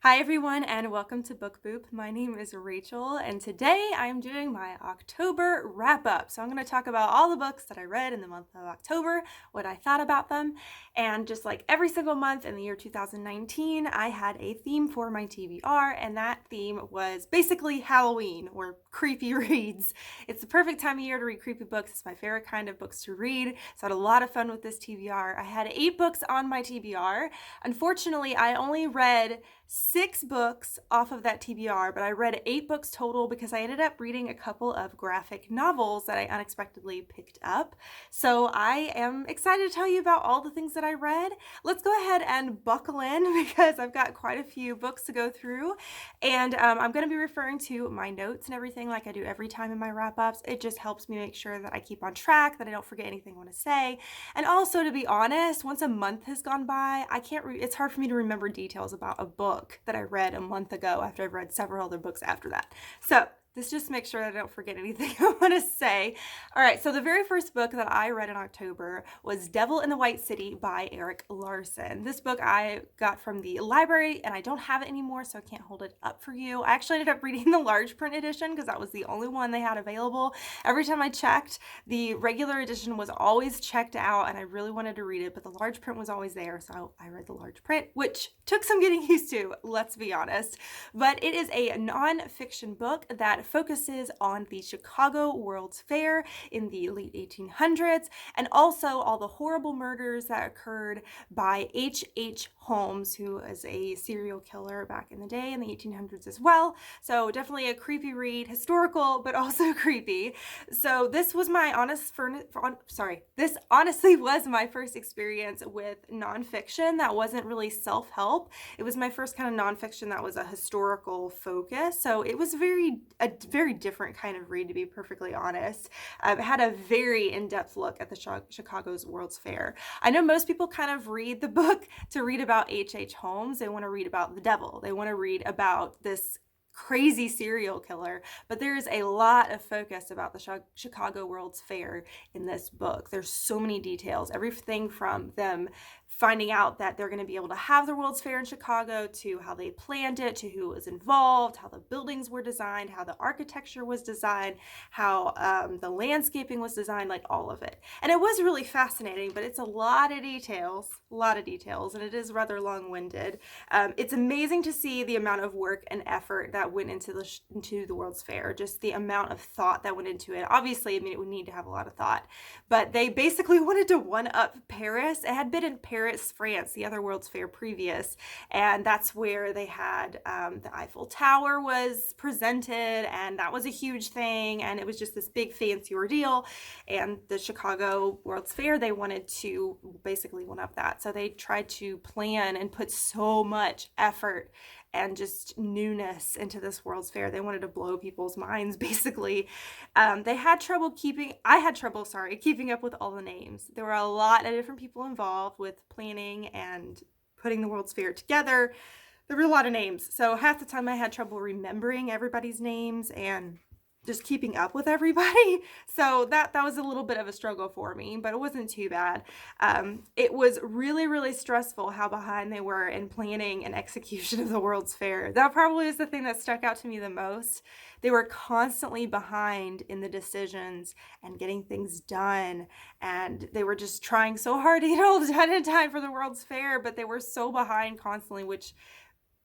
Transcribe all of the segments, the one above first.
Hi everyone and welcome to Book Boop. My name is Rachel and today I'm doing my October wrap up. So I'm going to talk about all the books that I read in the month of October, what I thought about them, and just like every single month in the year 2019, I had a theme for my TBR, and that theme was basically Halloween or creepy reads. It's the perfect time of year to read creepy books. It's my favorite kind of books to read. So I had a lot of fun with this TBR. I had 8 books on my TBR. Unfortunately, I only read 6 books off of that TBR, but I read 8 books total because I ended up reading a couple of graphic novels that I unexpectedly picked up. So I am excited to tell you about all the things that I read. Let's go ahead and buckle in because I've got quite a few books to go through, and I'm going to be referring to my notes and everything like I do every time in my wrap-ups. It just helps me make sure that I keep on track, that I don't forget anything I want to say. And also, to be honest, once a month has gone by, it's hard for me to remember details about a book that I read a month ago after I've read several other books after that. So this just makes sure that I don't forget anything I want to say. All right, so the very first book that I read in October was Devil in the White City by Eric Larson. This book I got from the library and I don't have it anymore, so I can't hold it up for you. I actually ended up reading the large print edition because that was the only one they had available. Every time I checked, the regular edition was always checked out and I really wanted to read it, but the large print was always there, so I read the large print, which took some getting used to, let's be honest. But it is a non-fiction book that focuses on the Chicago World's Fair in the late 1800s and also all the horrible murders that occurred by H.H. Holmes, who was a serial killer back in the day in the 1800s as well. So definitely a creepy read, historical, but also creepy. So this was my this honestly was my first experience with nonfiction that wasn't really self-help. It was my first kind of nonfiction that was a historical focus. So it was a very different kind of read, to be perfectly honest. It had a very in-depth look at the Chicago's World's Fair. I know most people kind of read the book to read about H.H. Holmes. They want to read about the devil. They want to read about this crazy serial killer, but there's a lot of focus about the Chicago World's Fair in this book. There's so many details, everything from them finding out that they're going to be able to have the World's Fair in Chicago, to how they planned it, to who was involved, how the buildings were designed, how the architecture was designed, how the landscaping was designed, like all of it. And it was really fascinating, but it's a lot of details, and it is rather long-winded. It's amazing to see the amount of work and effort that went into the World's Fair, just the amount of thought that went into it. Obviously, I mean, it would need to have a lot of thought, but they basically wanted to one-up Paris. It had been in Paris, France, the other World's Fair previous, and that's where they had the Eiffel Tower was presented, and that was a huge thing, and it was just this big fancy ordeal. And the Chicago World's Fair, they wanted to basically one-up that, so they tried to plan and put so much effort and just newness into this World's Fair. They wanted to blow people's minds, basically. I had trouble keeping up with all the names. There were a lot of different people involved with planning and putting the World's Fair together. There were a lot of names, so half the time I had trouble remembering everybody's names and just keeping up with everybody. So that was a little bit of a struggle for me, but it wasn't too bad. It was really, really stressful how behind they were in planning and execution of the World's Fair. That probably is the thing that stuck out to me the most. They were constantly behind in the decisions and getting things done, and they were just trying so hard to get all done in time for the World's Fair, but they were so behind constantly, which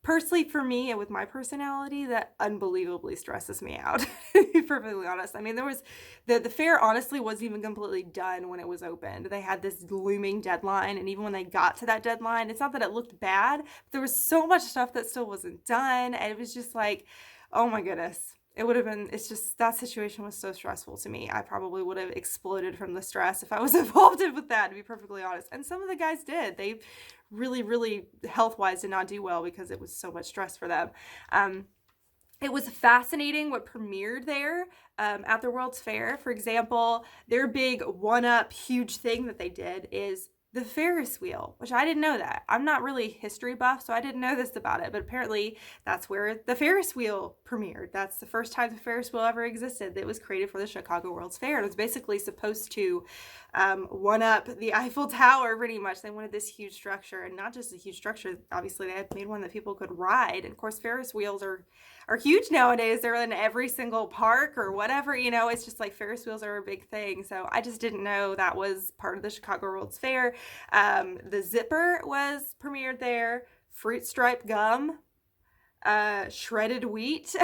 personally, for me and with my personality, that unbelievably stresses me out, to be perfectly honest. I mean, there was the fair honestly wasn't even completely done when it was opened. They had this looming deadline, and even when they got to that deadline, it's not that it looked bad, but there was so much stuff that still wasn't done, and it was just like, oh my goodness. It's just, that situation was so stressful to me. I probably would have exploded from the stress if I was involved with that, to be perfectly honest. And some of the guys did. They really, really, health-wise, did not do well because it was so much stress for them. It was fascinating what premiered there at the World's Fair. For example, their big one-up huge thing that they did is the Ferris wheel, which I didn't know that. I'm not really history buff, so I didn't know this about it, but apparently that's where the Ferris wheel premiered. That's the first time the Ferris wheel ever existed. That was created for the Chicago World's Fair. It was basically supposed to one up the Eiffel Tower pretty much. They wanted this huge structure, and not just a huge structure. Obviously, they had made one that people could ride. And of course, Ferris wheels are huge nowadays. They're in every single park or whatever, it's just like Ferris wheels are a big thing. So I just didn't know that was part of the Chicago World's Fair. The Zipper was premiered there. Fruit stripe gum, shredded wheat.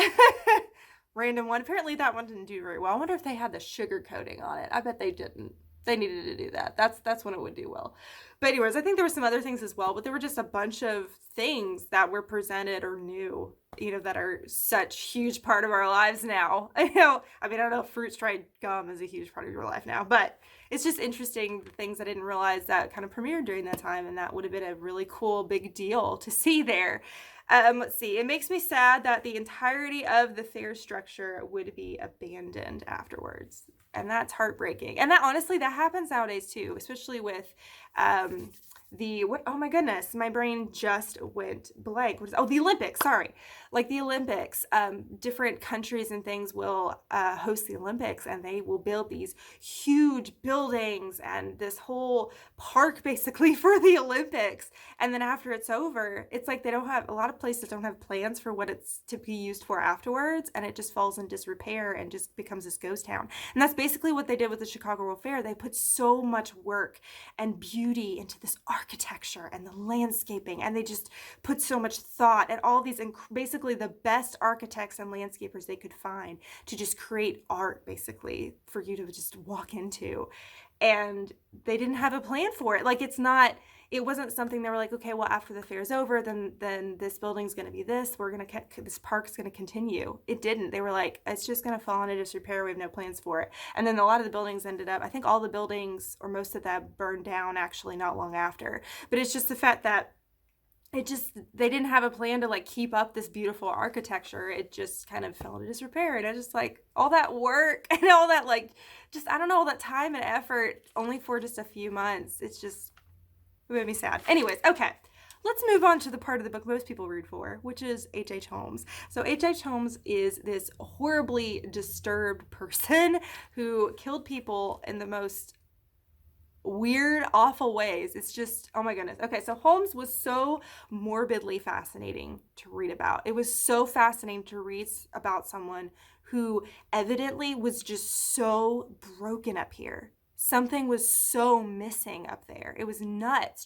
Random one. Apparently that one didn't do very well. I wonder if they had the sugar coating on it. I bet they didn't. They needed to do that. That's when it would do well. But anyways, I think there were some other things as well, but there were just a bunch of things that were presented or new, that are such huge part of our lives now. I don't know if fruit striped gum is a huge part of your life now, but it's just interesting things I didn't realize that kind of premiered during that time, and that would have been a really cool big deal to see there. Let's see. It makes me sad that the entirety of the fair structure would be abandoned afterwards. And that's heartbreaking. And that honestly, that happens nowadays too, especially with oh my goodness, my brain just went blank. The Olympics, sorry. Like the Olympics, different countries and things will host the Olympics, and they will build these huge buildings and this whole park basically for the Olympics. And then after it's over, it's like a lot of places don't have plans for what it's to be used for afterwards, and it just falls in disrepair and just becomes this ghost town. And that's basically what they did with the Chicago World Fair. They put so much work and beauty into this architecture and the landscaping, and they just put so much thought and all these basically the best architects and landscapers they could find to just create art basically for you to just walk into. And they didn't have a plan for it. Like it wasn't something they were like, okay, well, after the fair is over, then this building's going to be this. This park's going to continue. It didn't. They were like, it's just going to fall into disrepair. We have no plans for it. And then a lot of the buildings ended up, I think all the buildings or most of that burned down actually not long after. But it's just the fact that they didn't have a plan to keep up this beautiful architecture. It just kind of fell into disrepair. And I just all that work and all that I don't know, all that time and effort only for just a few months. It made me sad. Anyways, okay. Let's move on to the part of the book most people read for, which is H.H. Holmes. So H.H. Holmes is this horribly disturbed person who killed people in the most weird, awful ways. It's just, oh my goodness. Okay, so Holmes was so morbidly fascinating to read about. It was so fascinating to read about someone who evidently was just so broken up here. Something was so missing up there. It was nuts.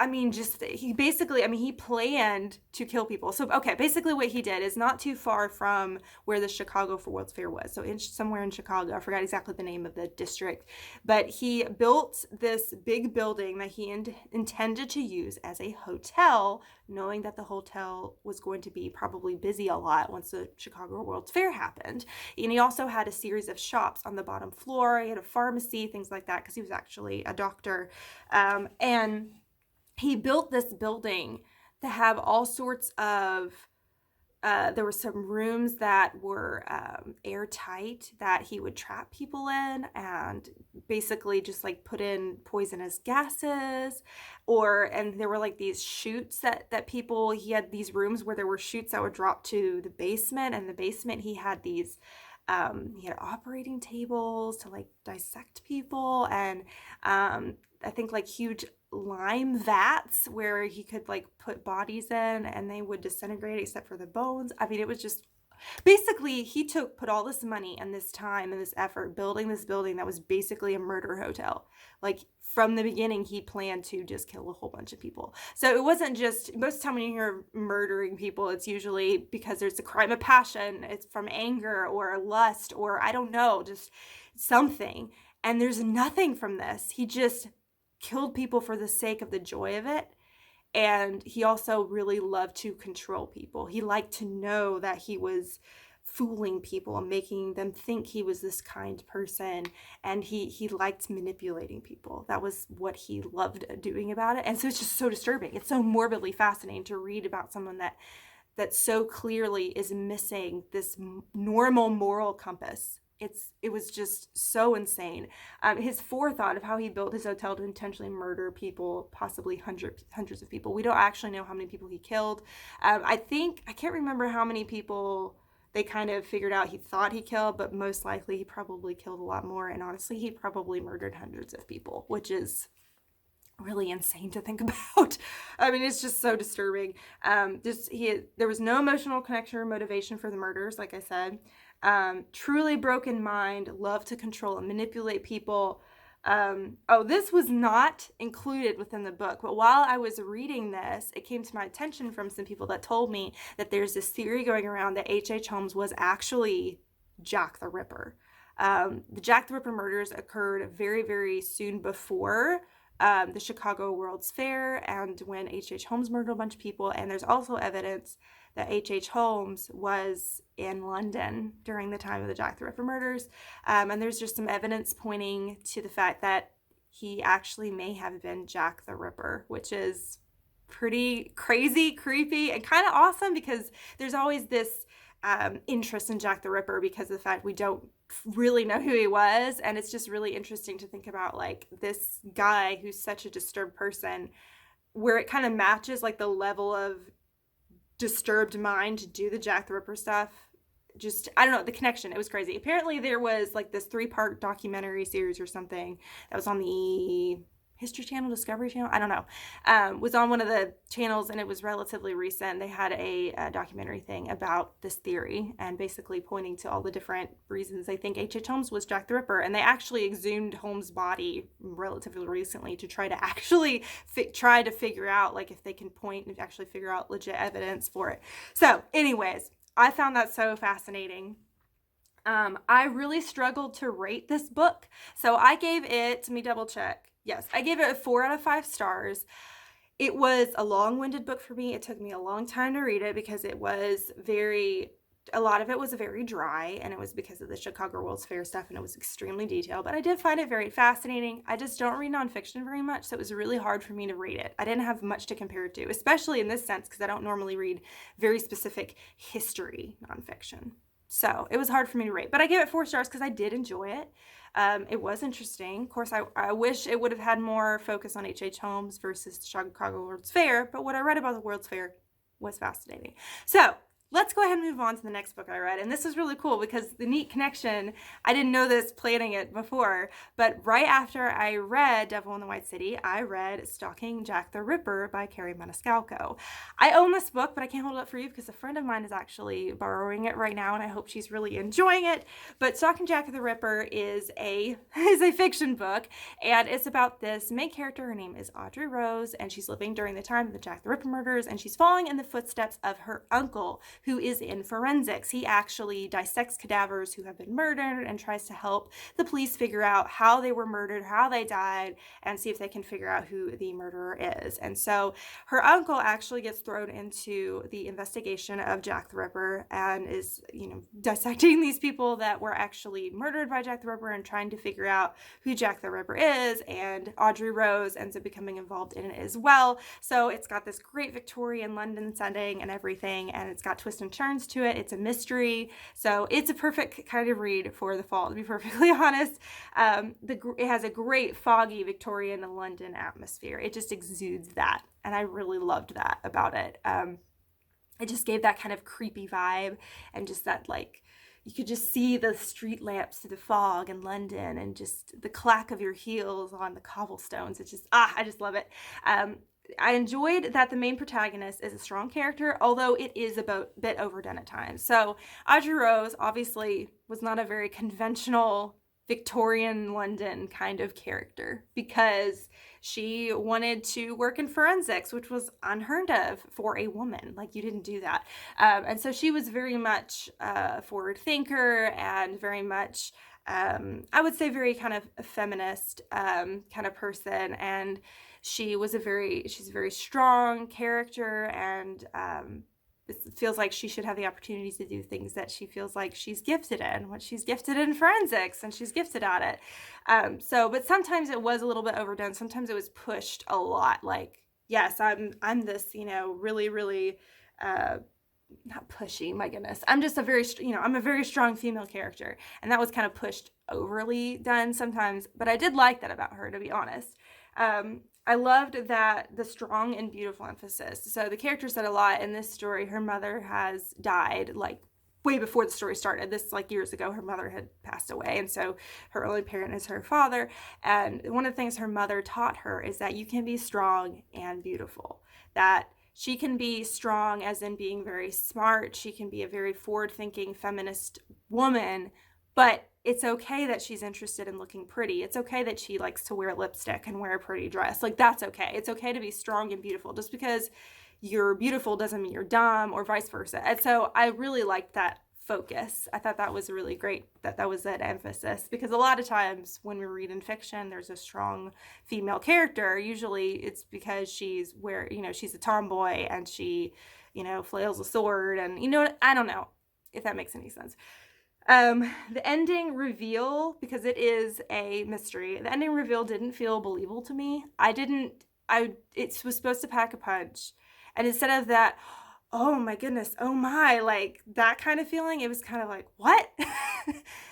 He planned to kill people. So, okay, basically what he did is not too far from where the Chicago World's Fair was. So somewhere in Chicago, I forgot exactly the name of the district, but he built this big building that he intended to use as a hotel, knowing that the hotel was going to be probably busy a lot once the Chicago World's Fair happened. And he also had a series of shops on the bottom floor. He had a pharmacy, things like that, because he was actually a doctor. And he built this building to have all sorts of, there were some rooms that were airtight that he would trap people in and basically just put in poisonous gases, and there were these chutes that people, he had these rooms where there were chutes that would drop to the basement, and the basement he had these, he had operating tables to dissect people, and I think huge lime vats where he could put bodies in and they would disintegrate except for the bones. I mean, it was just basically he put all this money and this time and this effort building this building that was basically a murder hotel. From the beginning, he planned to just kill a whole bunch of people. So it wasn't just, most of the time when you hear murdering people, it's usually because there's a crime of passion. It's from anger or lust or I don't know, just something. And there's nothing from this. He just killed people for the sake of the joy of it. And he also really loved to control people. He liked to know that he was fooling people and making them think he was this kind person. And he liked manipulating people. That was what he loved doing about it. And so it's just so disturbing. It's so morbidly fascinating to read about someone that so clearly is missing this normal moral compass. it was just so insane. His forethought of how he built his hotel to intentionally murder people, possibly hundreds of people. We don't actually know how many people he killed. I can't remember how many people they kind of figured out he thought he killed, but most likely he probably killed a lot more. And honestly, he probably murdered hundreds of people, which is really insane to think about. I mean, it's just so disturbing. There was no emotional connection or motivation for the murders, like I said. Truly broken mind, loved to control and manipulate people. This was not included within the book, but while I was reading this, it came to my attention from some people that told me that there's this theory going around that H.H. Holmes was actually Jack the Ripper. The Jack the Ripper murders occurred very, very soon before the Chicago World's Fair and when H.H. Holmes murdered a bunch of people. And there's also evidence that H.H. Holmes was in London during the time of the Jack the Ripper murders. And there's just some evidence pointing to the fact that he actually may have been Jack the Ripper, which is pretty crazy, creepy, and kind of awesome because there's always this interest in Jack the Ripper because of the fact we don't really know who he was. And it's just really interesting to think about like this guy who's such a disturbed person, where it kind of matches like the level of disturbed mind to do the Jack the Ripper stuff. Just, I don't know, the connection, it was crazy. Apparently there was like this 3-part documentary series or something that was on the History Channel, Discovery Channel, I don't know, was on one of the channels, and it was relatively recent. They had a documentary thing about this theory and basically pointing to all the different reasons they think H.H. Holmes was Jack the Ripper, and they actually exhumed Holmes' body relatively recently to try to actually try to figure out like if they can point and actually figure out legit evidence for it. So anyways, I found that so fascinating. I really struggled to rate this book, so I gave it, let me double check. Yes, I gave it a 4 out of 5 stars. It was a long-winded book for me. It took me a long time to read it because a lot of it was very dry, and it was because of the Chicago World's Fair stuff, and it was extremely detailed, but I did find it very fascinating. I just don't read nonfiction very much, so it was really hard for me to rate it. I didn't have much to compare it to, especially in this sense, because I don't normally read very specific history nonfiction. So it was hard for me to rate, but I gave it 4 stars because I did enjoy it. It was interesting. Of course, I wish it would have had more focus on H.H. Holmes versus the Chicago World's Fair, but what I read about the World's Fair was fascinating. So let's go ahead and move on to the next book I read. And this is really cool because the neat connection, I didn't know this planning it before, but right after I read Devil in the White City, I read Stalking Jack the Ripper by Carrie Maniscalco. I own this book, but I can't hold it up for you because a friend of mine is actually borrowing it right now, and I hope she's really enjoying it. But Stalking Jack the Ripper is a fiction book, and it's about this main character. Her name is Audrey Rose, and she's living during the time of the Jack the Ripper murders, and she's following in the footsteps of her uncle, who is in forensics. He actually dissects cadavers who have been murdered and tries to help the police figure out how they were murdered, how they died, and see if they can figure out who the murderer is. And so her uncle actually gets thrown into the investigation of Jack the Ripper and is, dissecting these people that were actually murdered by Jack the Ripper and trying to figure out who Jack the Ripper is. And Audrey Rose ends up becoming involved in it as well. So it's got this great Victorian London setting and everything, and it's got twists and turns to it. It's a mystery, so it's a perfect kind of read for the fall, to be perfectly honest. It has a great foggy Victorian London atmosphere. It just exudes that, and I really loved that about it. It just gave that kind of creepy vibe, and just that, like, you could just see the street lamps through the fog in London and just the clack of your heels on the cobblestones. It's just, I just love it. I enjoyed that the main protagonist is a strong character, although it is a bit overdone at times. So Audrey Rose obviously was not a very conventional Victorian London kind of character because she wanted to work in forensics, which was unheard of for a woman. Like, you didn't do that. And so she was very much a forward thinker and very much, I would say, very kind of a feminist kind of person. And she's a very strong character, and it feels like she should have the opportunity to do things that she feels like she's gifted in. What she's gifted in forensics, and she's gifted at it. But sometimes it was a little bit overdone. Sometimes it was pushed a lot. Like, yes, I'm this, really, really not pushy, my goodness. I'm just a very, I'm a very strong female character. And that was kind of pushed overly done sometimes. But I did like that about her, to be honest. I loved that the strong and beautiful emphasis. So the character said a lot in this story. Her mother has died like way before the story started. This like years ago, her mother had passed away. And so her only parent is her father. And one of the things her mother taught her is that you can be strong and beautiful. That she can be strong as in being very smart. She can be a very forward-thinking feminist woman, but it's okay that she's interested in looking pretty. It's okay that she likes to wear lipstick and wear a pretty dress. Like, that's okay. It's okay to be strong and beautiful. Just because you're beautiful doesn't mean you're dumb, or vice versa. And so I really liked that focus. I thought that was really great that was that emphasis, because a lot of times when we read in fiction, there's a strong female character. Usually it's because she's she's a tomboy and she, flails a sword and, I don't know if that makes any sense. The ending reveal, because it is a mystery, the ending reveal didn't feel believable to me. It was supposed to pack a punch. And instead of that, oh my goodness, oh my, like that kind of feeling, it was kind of like, what?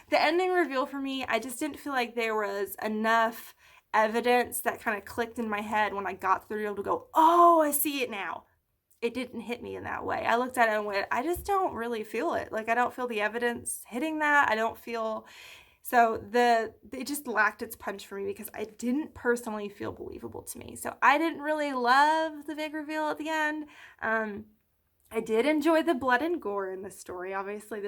The ending reveal for me, I just didn't feel like there was enough evidence that kind of clicked in my head when I got through able to go, oh, I see it now. It didn't hit me in that way. I looked at it and went, I just don't really feel it. Like, I don't feel the evidence hitting that. I don't feel, so it just lacked its punch for me because I didn't personally feel believable to me. So I didn't really love the big reveal at the end. I did enjoy the blood and gore in this story. Obviously,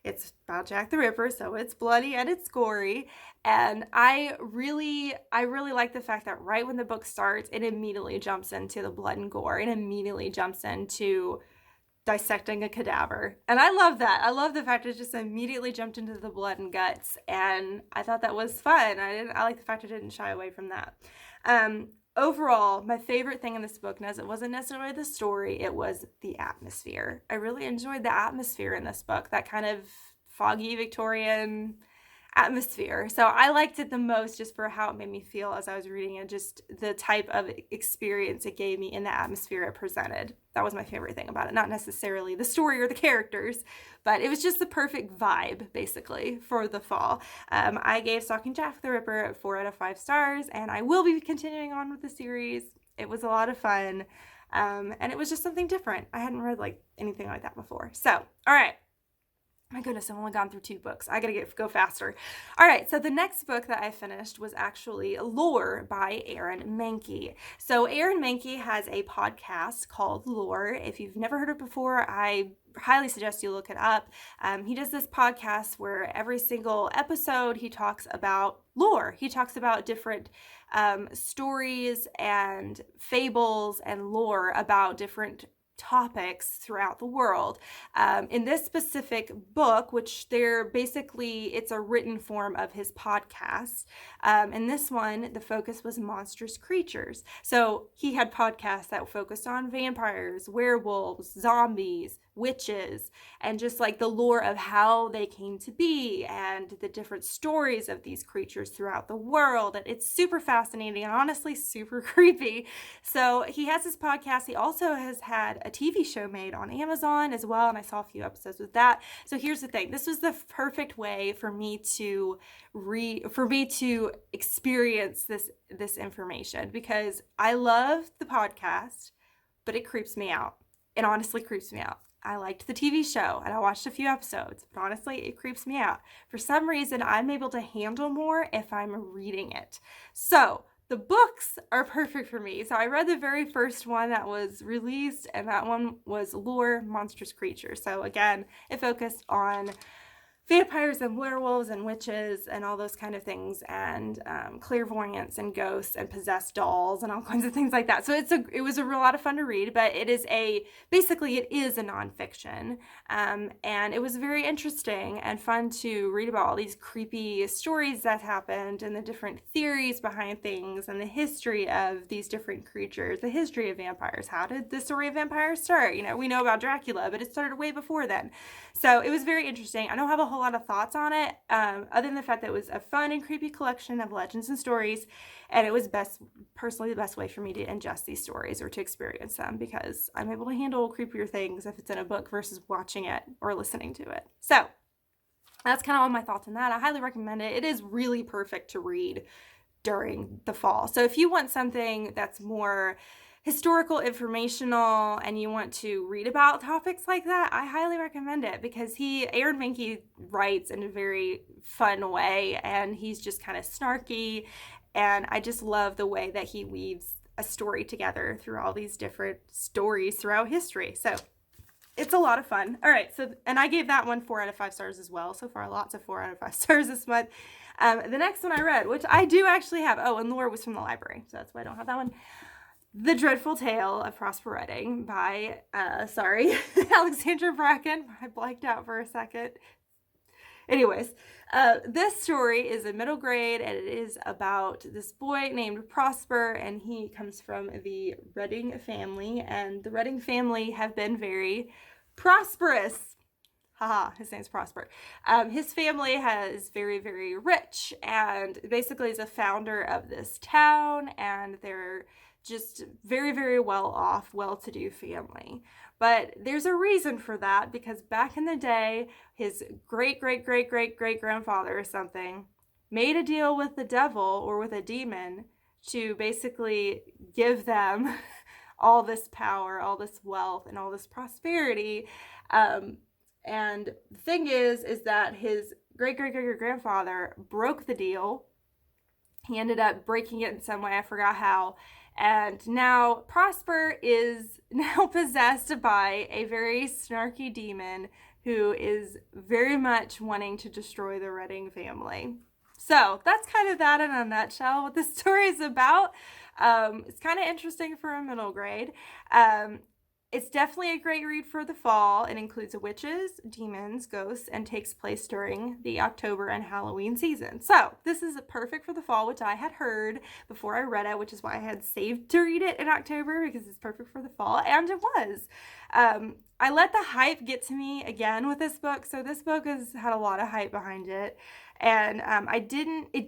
it's about Jack the Ripper, so it's bloody and it's gory. And I really like the fact that right when the book starts, it immediately jumps into the blood and gore. It immediately jumps into dissecting a cadaver. And I love that. I love the fact it just immediately jumped into the blood and guts. And I thought that was fun. I like the fact it didn't shy away from that. Overall, my favorite thing in this book, it wasn't necessarily the story, it was the atmosphere. I really enjoyed the atmosphere in this book, that kind of foggy Victorian atmosphere. So I liked it the most just for how it made me feel as I was reading it, just the type of experience it gave me in the atmosphere it presented. That was my favorite thing about it. Not necessarily the story or the characters, but it was just the perfect vibe, basically, for the fall. I gave Stalking Jack the Ripper 4 out of 5 stars, and I will be continuing on with the series. It was a lot of fun, and it was just something different. I hadn't read anything like that before. So, all right. My goodness, I've only gone through 2 books. I gotta go faster. All right, so the next book that I finished was actually Lore by Aaron Mahnke. So Aaron Mahnke has a podcast called Lore. If you've never heard it before, I highly suggest you look it up. He does this podcast where every single episode he talks about lore. He talks about different stories and fables and lore about different topics throughout the world. In this specific book, which it's a written form of his podcast. In this one, the focus was monstrous creatures. So he had podcasts that focused on vampires, werewolves, zombies, witches, and just the lore of how they came to be and the different stories of these creatures throughout the world. And it's super fascinating and honestly super creepy. So he has this podcast. He also has had a TV show made on Amazon as well, and I saw a few episodes with that. So here's the thing. This was the perfect way for me to experience this information, because I love the podcast, but it creeps me out. It honestly creeps me out. I liked the TV show and I watched a few episodes, but honestly, it creeps me out. For some reason, I'm able to handle more if I'm reading it. So the books are perfect for me. So I read the very first one that was released, and that one was Lore, Monstrous Creatures. So again, it focused on vampires and werewolves and witches and all those kind of things, and clairvoyance and ghosts and possessed dolls and all kinds of things like that. So it was a real lot of fun to read, but it is a nonfiction, and it was very interesting and fun to read about all these creepy stories that happened and the different theories behind things and the history of these different creatures, the history of vampires. How did the story of vampires start? We know about Dracula, but it started way before then. So it was very interesting. I don't have a whole whole lot of thoughts on it, other than the fact that it was a fun and creepy collection of legends and stories, and it was personally the best way for me to ingest these stories or to experience them, because I'm able to handle creepier things if it's in a book versus watching it or listening to it. So that's kind of all my thoughts on that. I highly recommend it. It is really perfect to read during the fall. So if you want something that's more historical, informational, and you want to read about topics like that, I highly recommend it, because Aaron Mahnke writes in a very fun way, and he's just kind of snarky, and I just love the way that he weaves a story together through all these different stories throughout history. So it's a lot of fun. All right, and I gave that one 4 out of 5 stars as well. So far, lots of 4 out of 5 stars this month. The next one I read, which I do actually have, and Laura was from the library, so that's why I don't have that one. The Dreadful Tale of Prosper Redding by, Alexandra Bracken. I blanked out for a second. Anyways, this story is a middle grade, and it is about this boy named Prosper, and he comes from the Redding family, and the Redding family have been very prosperous. Haha, his name's Prosper. His family is very, very rich, and basically is a founder of this town, and they're just very, very well off, well-to-do family. But there's a reason for that, because back in the day, his great-great-great-great-great-grandfather or something made a deal with the devil or with a demon to basically give them all this power, all this wealth, and all this prosperity. And the thing is that his great-great-great-grandfather broke the deal. He ended up breaking it in some way, I forgot how. And now Prosper is now possessed by a very snarky demon who is very much wanting to destroy the Redding family. So that's kind of that in a nutshell, what the story is about. It's kind of interesting for a middle grade. It's definitely a great read for the fall. It includes witches, demons, ghosts, and takes place during the October and Halloween season. So this is perfect for the fall, which I had heard before I read it, which is why I had saved to read it in October, because it's perfect for the fall, and it was. I let the hype get to me again with this book. So this book has had a lot of hype behind it. And it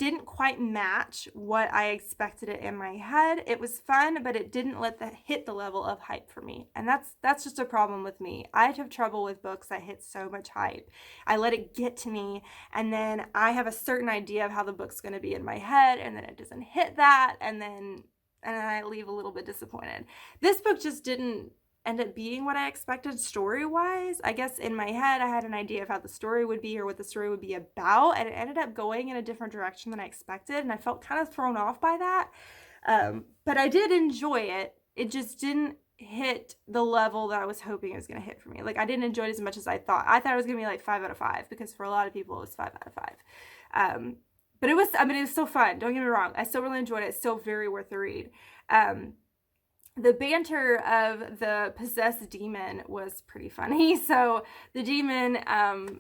didn't quite match what I expected it in my head. It was fun, but it didn't hit the level of hype for me. And that's just a problem with me. I have trouble with books that hit so much hype. I let it get to me, and then I have a certain idea of how the book's going to be in my head, and then it doesn't hit that, and then I leave a little bit disappointed. This book just didn't end up being what I expected story-wise. I guess in my head I had an idea of how the story would be or what the story would be about, and it ended up going in a different direction than I expected, and I felt kind of thrown off by that. But I did enjoy it. It just didn't hit the level that I was hoping it was going to hit for me. Like, I didn't enjoy it as much as I thought. I thought it was going to be like 5 out of 5, because for a lot of people it was 5 out of 5. But it was still fun. Don't get me wrong. I still really enjoyed it. It's still very worth the read. The banter of the possessed demon was pretty funny. So the demon,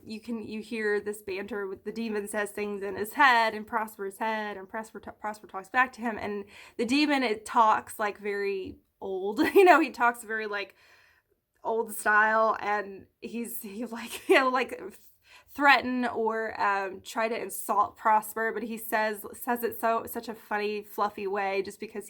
you hear this banter with the demon says things in his head and Prosper's head, and Prosper talks back to him, and the demon, it talks like very old. He talks very like old style, and he'll like threaten or try to insult Prosper, but he says it such a funny, fluffy way, just because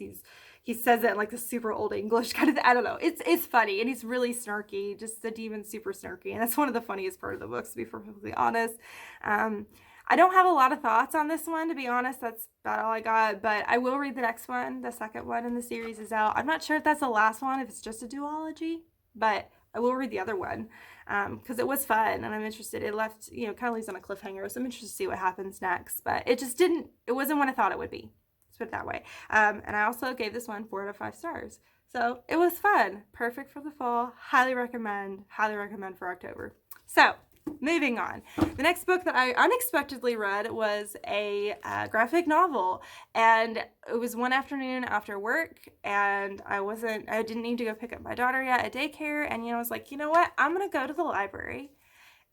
he says it in like the super old English kind of thing. I don't know. It's funny, and he's really snarky. Just the demon's super snarky, and that's one of the funniest part of the books, to be perfectly honest. I don't have a lot of thoughts on this one, to be honest. That's about all I got, but I will read the next one. The second one in the series is out. I'm not sure if that's the last one, if it's just a duology, but I will read the other one, because it was fun, and I'm interested. It left, kind of leaves on a cliffhanger, so I'm interested to see what happens next, but it wasn't what I thought it would be. Let's put it that way. And I also gave this one 4 out of 5 stars. So it was fun. Perfect for the fall. Highly recommend for October. So moving on. The next book that I unexpectedly read was a graphic novel, and it was one afternoon after work, and I didn't need to go pick up my daughter yet at daycare, and I was like, you know what, I'm gonna go to the library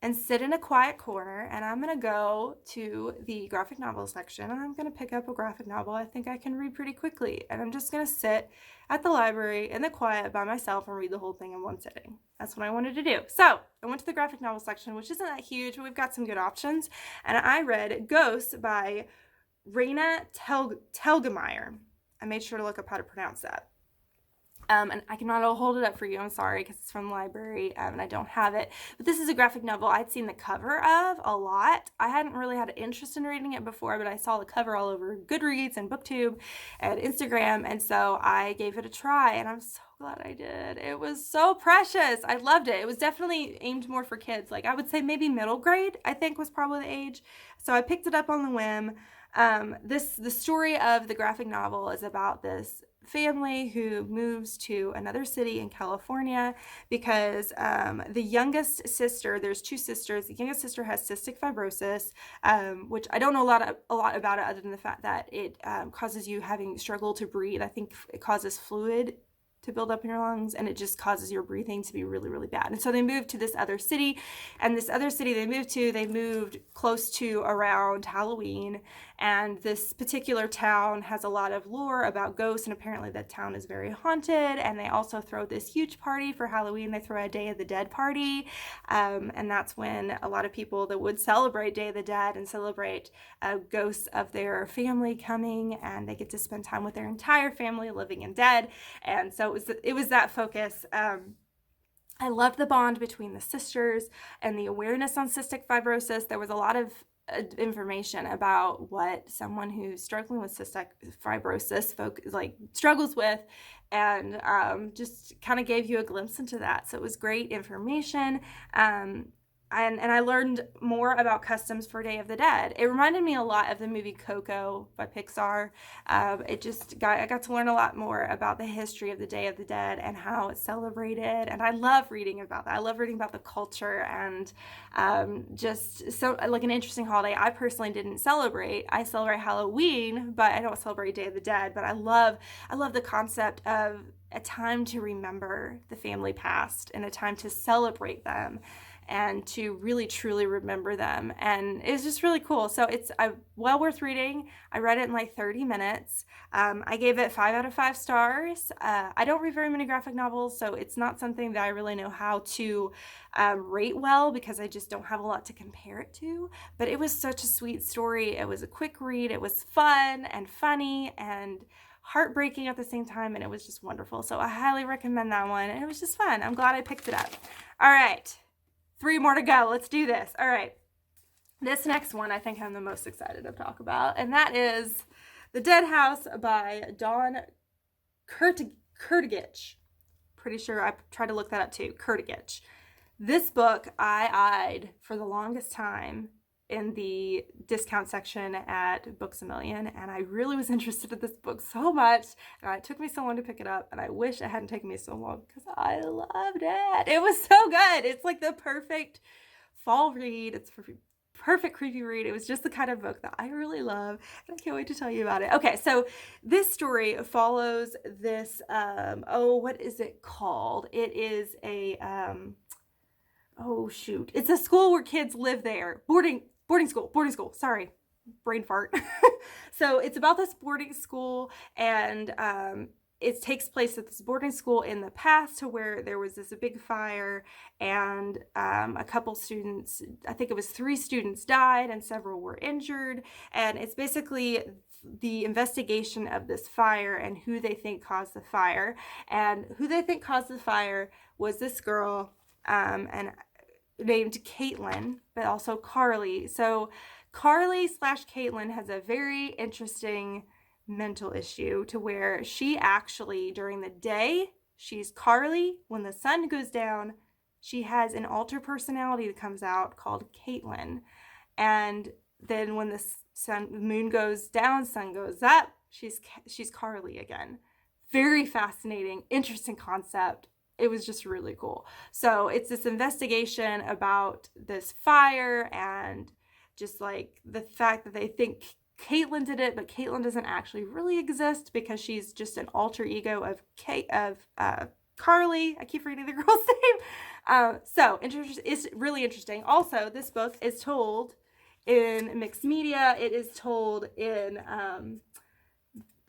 and sit in a quiet corner, and I'm going to go to the graphic novel section, and I'm going to pick up a graphic novel I think I can read pretty quickly. And I'm just going to sit at the library in the quiet by myself and read the whole thing in one sitting. That's what I wanted to do. So I went to the graphic novel section, which isn't that huge, but we've got some good options. And I read Ghosts by Raina Telgemeier. I made sure to look up how to pronounce that. And I cannot hold it up for you, I'm sorry, because it's from the library, and I don't have it. But this is a graphic novel I'd seen the cover of a lot. I hadn't really had an interest in reading it before, but I saw the cover all over Goodreads and BookTube and Instagram, and so I gave it a try, and I'm so glad I did. It was so precious. I loved it. It was definitely aimed more for kids. Like, I would say maybe middle grade, I think, was probably the age. So I picked it up on the whim. The story of the graphic novel is about this family who moves to another city in California because the youngest sister, there's two sisters, the youngest sister has cystic fibrosis, which I don't know a lot about it other than the fact that it causes you having struggle to breathe. I think it causes fluid to build up in your lungs, and it just causes your breathing to be really, really bad. And so they moved to this other city, and this other city they moved close to around Halloween, and this particular town has a lot of lore about ghosts, and apparently that town is very haunted. And they also throw this huge party for Halloween. They throw a Day of the Dead party, and that's when a lot of people that would celebrate Day of the Dead and celebrate ghosts of their family coming, and they get to spend time with their entire family, living and dead. And so it was that focus. I loved the bond between the sisters and the awareness on cystic fibrosis. There was a lot of information about what someone who's struggling with cystic fibrosis struggles with, and just kind of gave you a glimpse into that. So it was great information. And I learned more about customs for Day of the Dead. It reminded me a lot of the movie Coco by Pixar. I got to learn a lot more about the history of the Day of the Dead and how it's celebrated. And I love reading about that. I love reading about the culture and just so like an interesting holiday. I personally didn't celebrate. I celebrate Halloween, but I don't celebrate Day of the Dead. But I love the concept of a time to remember the family past and a time to celebrate them and to really truly remember them. And it was just really cool. So it's well worth reading. I read it in like 30 minutes. I gave it 5 out of 5 stars. I don't read very many graphic novels, so it's not something that I really know how to rate well because I just don't have a lot to compare it to. But it was such a sweet story. It was a quick read. It was fun and funny and heartbreaking at the same time, and it was just wonderful. So I highly recommend that one, and it was just fun. I'm glad I picked it up. All right. 3 more to go. Let's do this. All right. This next one I think I'm the most excited to talk about, and that is The Dead House by Dawn Kurtagich. Pretty sure I tried to look that up too. Kurtagich. This book I eyed for the longest time in the discount section at Books A Million, and I really was interested in this book so much, and it took me so long to pick it up, and I wish it hadn't taken me so long because I loved it. It was so good. It's like the perfect fall read. It's perfect creepy read. It was just the kind of book that I really love, and I can't wait to tell you about it. Okay, so this story follows this what is it called? It is a it's a school where kids live there. Boarding school. Sorry, brain fart. So it's about this boarding school, and it takes place at this boarding school in the past, to where there was this big fire, and a couple students, I think it was 3 students, died and several were injured. And it's basically the investigation of this fire and who they think caused the fire. And who they think caused the fire was this girl, and named Caitlin, but also Carly. So Carly/Caitlin has a very interesting mental issue, to where she actually, during the day, she's Carly. When the sun goes down, she has an alter personality that comes out called Caitlin. And then when the moon goes down, sun goes up, she's Carly again. Very fascinating, interesting concept. It was just really cool. So it's this investigation about this fire, and just like the fact that they think Caitlin did it, but Caitlin doesn't actually really exist because she's just an alter ego of Carly. I keep reading the girl's name. It's really interesting. Also, this book is told in mixed media. It is told in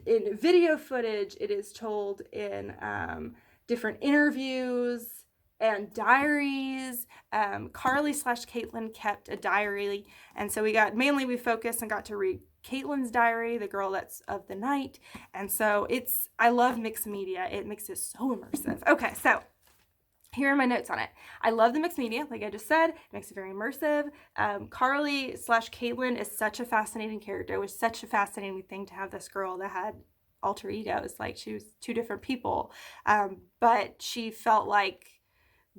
video footage. It is told in different interviews and diaries. Carly / Caitlin kept a diary, and so we focused and got to read Caitlin's diary, the girl that's of the night. And so I love mixed media. It makes it so immersive. Okay, so here are my notes on it. I love the mixed media, like I just said. It makes it very immersive. Carly / Caitlin is such a fascinating character. It was such a fascinating thing to have this girl that had alter egos. Like, she was two different people. But she felt like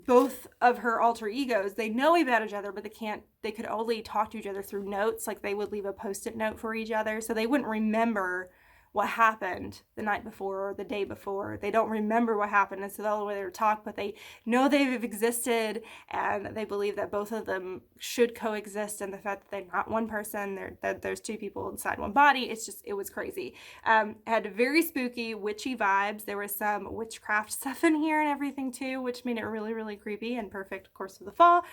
both of her alter egos, they know about each other, but they could only talk to each other through notes. Like, they would leave a Post-it note for each other, so they wouldn't remember what happened the night before or the day before. They don't remember what happened, and so the only way they would talk, but they know they've existed, and they believe that both of them should coexist, and the fact that they're not one person, that there's two people inside one body, it was crazy. It had very spooky, witchy vibes. There was some witchcraft stuff in here and everything too, which made it really, really creepy and perfect, of course, for the fall.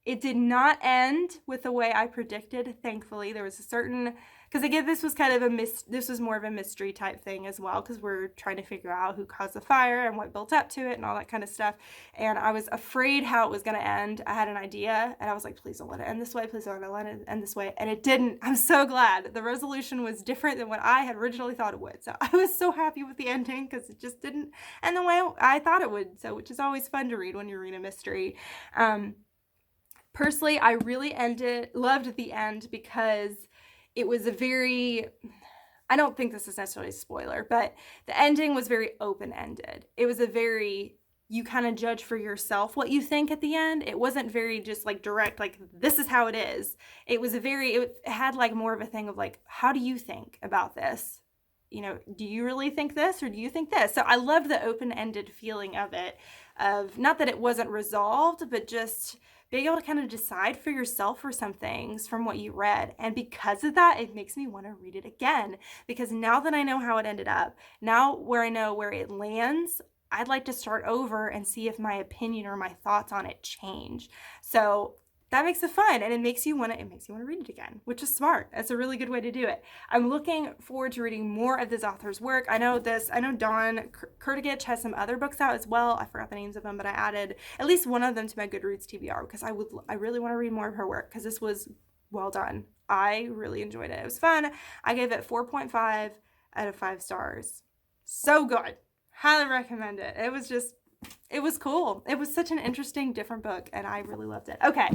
It did not end with the way I predicted, thankfully. There was because again, this was more of a mystery type thing as well, because we're trying to figure out who caused the fire and what built up to it and all that kind of stuff. And I was afraid how it was going to end. I had an idea, and I was like, please don't let it end this way. Please don't let it end this way. And it didn't. I'm so glad. The resolution was different than what I had originally thought it would. So I was so happy with the ending, because it just didn't end the way I thought it would. So, which is always fun to read when you read a mystery. Personally, I really loved the end, because it was I don't think this is necessarily a spoiler, but the ending was very open-ended. It was you kind of judge for yourself what you think at the end. It wasn't very just like direct, like, this is how it is. It had like more of a thing of like, how do you think about this? Do you really think this, or do you think this? So I loved the open-ended feeling of it, of not that it wasn't resolved, but just being able to kind of decide for yourself for some things from what you read. And because of that, it makes me want to read it again, because now that I know how it ended up, now where I know where it lands, I'd like to start over and see if my opinion or my thoughts on it change. So that makes it fun, and it makes you want to read it again, which is smart. That's a really good way to do it. I'm looking forward to reading more of this author's work. I know Dawn Kurtagich has some other books out as well. I forgot the names of them, but I added at least one of them to my Goodreads TBR, because I really want to read more of her work, because this was well done. I really enjoyed it. It was fun. I gave it 4.5 out of 5 stars. So good. Highly recommend it. It was cool. It was such an interesting, different book, and I really loved it. Okay,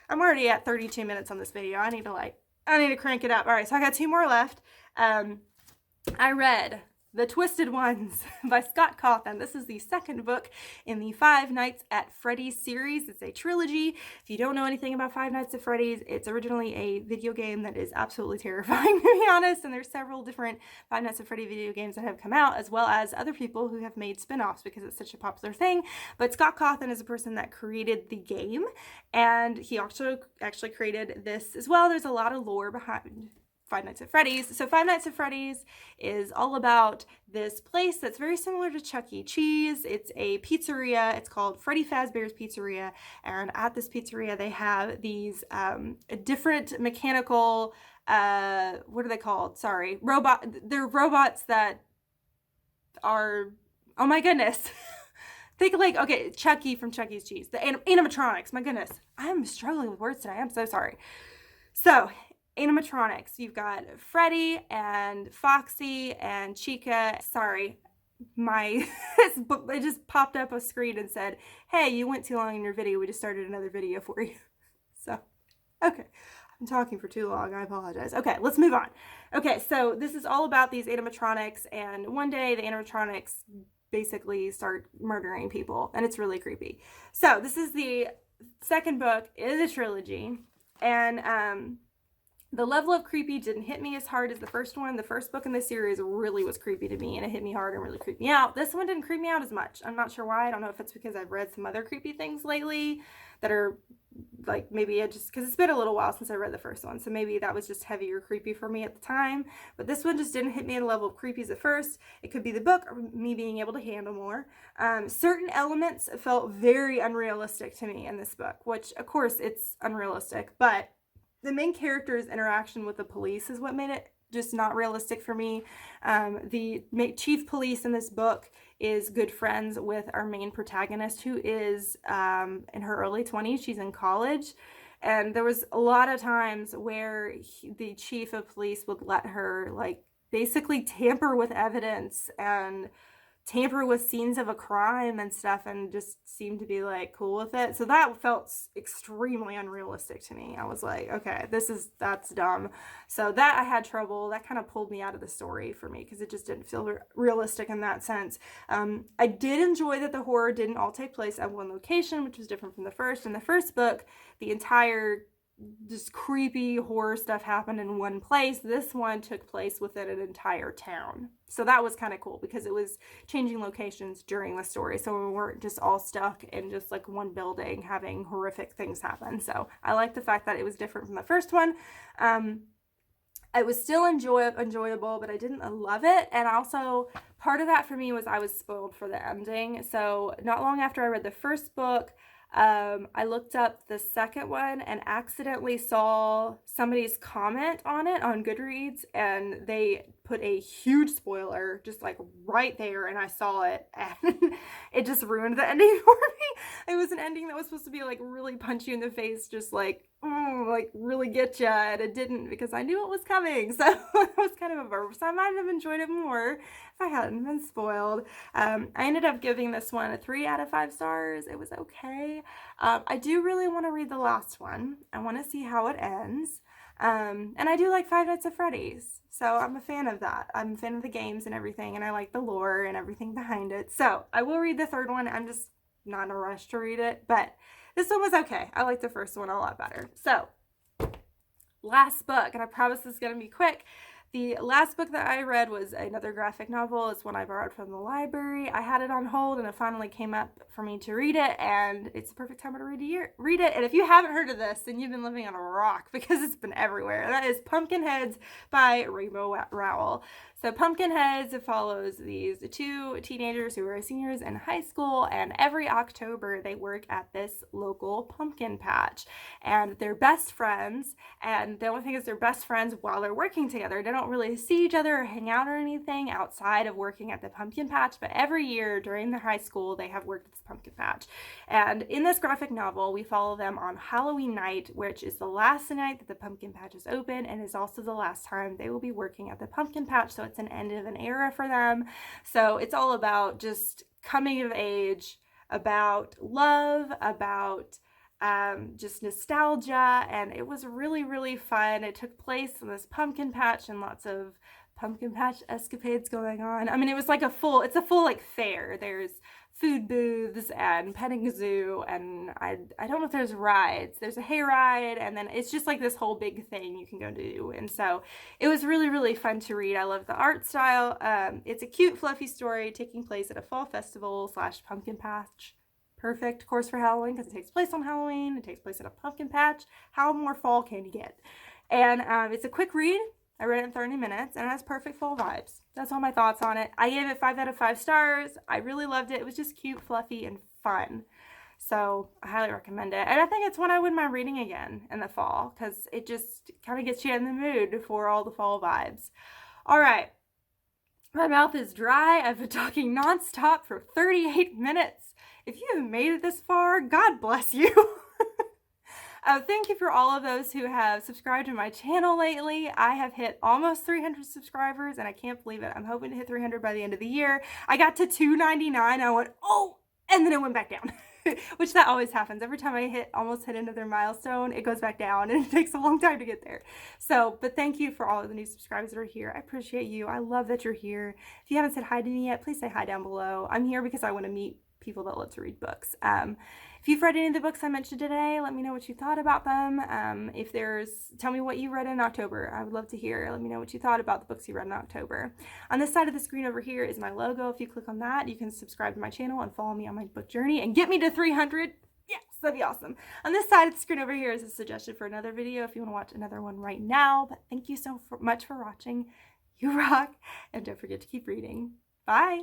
I'm already at 32 minutes on this video. I need to crank it up. All right, so I got 2 more left. I read The Twisted Ones by Scott Cawthon. This is the second book in the Five Nights at Freddy's series. It's a trilogy. If you don't know anything about Five Nights at Freddy's, it's originally a video game that is absolutely terrifying, to be honest, and there's several different Five Nights at Freddy video games that have come out, as well as other people who have made spin-offs, because it's such a popular thing. But Scott Cawthon is a person that created the game, and he also actually created this as well. There's a lot of lore behind Five Nights at Freddy's. So Five Nights at Freddy's is all about this place that's very similar to Chuck E. Cheese. It's a pizzeria. It's called Freddy Fazbear's Pizzeria. And at this pizzeria, they have these different mechanical, what are they called? Sorry, they're robots that are, oh my goodness. Think like, okay, Chucky from Chuck E. Cheese. The animatronics. My goodness. I'm struggling with words today. I'm so sorry. So, animatronics. You've got Freddy and Foxy and Chica. Sorry, it just popped up a screen and said, hey, you went too long in your video. We just started another video for you. So, okay. I'm talking for too long. I apologize. Okay, let's move on. Okay, so this is all about these animatronics, and one day the animatronics basically start murdering people, and it's really creepy. So this is the second book in the trilogy, and The level of creepy didn't hit me as hard as the first one. The first book in the series really was creepy to me, and it hit me hard and really creeped me out. This one didn't creep me out as much. I'm not sure why. I don't know if it's because I've read some other creepy things lately that are like, maybe I just, because it's been a little while since I read the first one, so maybe that was just heavier creepy for me at the time. But this one just didn't hit me at a level of creepy as at first. It could be the book or me being able to handle more. Certain elements felt very unrealistic to me in this book, which of course it's unrealistic, but the main character's interaction with the police is what made it just not realistic for me. The chief police in this book is good friends with our main protagonist, who is in her early 20s. She's in college. And there was a lot of times where the chief of police would let her, like, basically tamper with evidence and tamper with scenes of a crime and stuff, and just seemed to be like cool with it. So that felt extremely unrealistic to me. I was like, okay, that's dumb. So that I had trouble. That kind of pulled me out of the story for me because it just didn't feel realistic in that sense. I did enjoy that the horror didn't all take place at one location, which was different from the first. In the first book, the entire just creepy horror stuff happened in one place. This one took place within an entire town. So that was kind of cool because it was changing locations during the story. So we weren't just all stuck in just like one building having horrific things happen. So I like the fact that it was different from the first one. It was still enjoyable, but I didn't love it. And also, part of that for me was I was spoiled for the ending. So not long after I read the first book, I looked up the second one and accidentally saw somebody's comment on it on Goodreads, and they put a huge spoiler just like right there, and I saw it, and it just ruined the ending for me. It was an ending that was supposed to be like really punch you in the face, just like really get you, and it didn't, because I knew it was coming. So it was kind of a bummer. So I might have enjoyed it more if I hadn't been spoiled. I ended up giving this one a 3 out of 5 stars. It was okay. I do really want to read the last one. I want to see how it ends. And I do like Five Nights at Freddy's, so I'm a fan of that. I'm a fan of the games and everything, and I like the lore and everything behind it. So I will read the third one. I'm just not in a rush to read it, but this one was okay. I like the first one a lot better. So, last book, and I promise this is going to be quick. The last book that I read was another graphic novel. It's one I borrowed from the library. I had it on hold, and it finally came up for me to read it, and it's the perfect time to read it. And if you haven't heard of this, then you've been living on a rock, because it's been everywhere. That is Pumpkinheads by Rainbow Rowell. So Pumpkinheads follows these 2 teenagers who are seniors in high school, and every October they work at this local pumpkin patch, and they're best friends. And the only thing is, they're best friends while they're working together. They don't really see each other or hang out or anything outside of working at the pumpkin patch, but every year during their high school they have worked at this pumpkin patch. And in this graphic novel, we follow them on Halloween night, which is the last night that the pumpkin patch is open, and is also the last time they will be working at the pumpkin patch. So it's an end of an era for them. So it's all about just coming of age, about love, about just nostalgia, and it was really, really fun. It took place in this pumpkin patch, and lots of pumpkin patch escapades going on. I mean, it was like it's a full like fair. There's food booths and petting zoo, and I don't know if there's rides. There's a hayride, and then it's just like this whole big thing you can go do. And so it was really, really fun to read. I love the art style. It's a cute, fluffy story taking place at a fall festival / pumpkin patch. Perfect, of course, for Halloween, because it takes place on Halloween. It takes place at a pumpkin patch. How more fall can you get? And it's a quick read. I read it in 30 minutes, and it has perfect fall vibes. That's all my thoughts on it. I gave it 5 out of 5 stars. I really loved it. It was just cute, fluffy, and fun. So I highly recommend it. And I think it's one I wouldn't mind reading again in the fall, because it just kind of gets you in the mood for all the fall vibes. All right. My mouth is dry. I've been talking nonstop for 38 minutes. If you have made it this far, God bless you. Thank you for all of those who have subscribed to my channel lately. I have hit almost 300 subscribers, and I can't believe it. I'm hoping to hit 300 by the end of the year. I got to 299. I went, oh, and then it went back down. Which that always happens. Every time I almost hit another milestone, it goes back down, and it takes a long time to get there. So, but thank you for all of the new subscribers that are here. I appreciate you. I love that you're here. If you haven't said hi to me yet, please say hi down below. I'm here because I want to meet people that love to read books. If you've read any of the books I mentioned today, let me know what you thought about them. Tell me what you read in October. I would love to hear. Let me know what you thought about the books you read in October. On this side of the screen over here is my logo. If you click on that, you can subscribe to my channel and follow me on my book journey and get me to 300. Yes, that'd be awesome. On this side of the screen over here is a suggestion for another video if you want to watch another one right now. But thank you so much for watching. You rock, and don't forget to keep reading. Bye.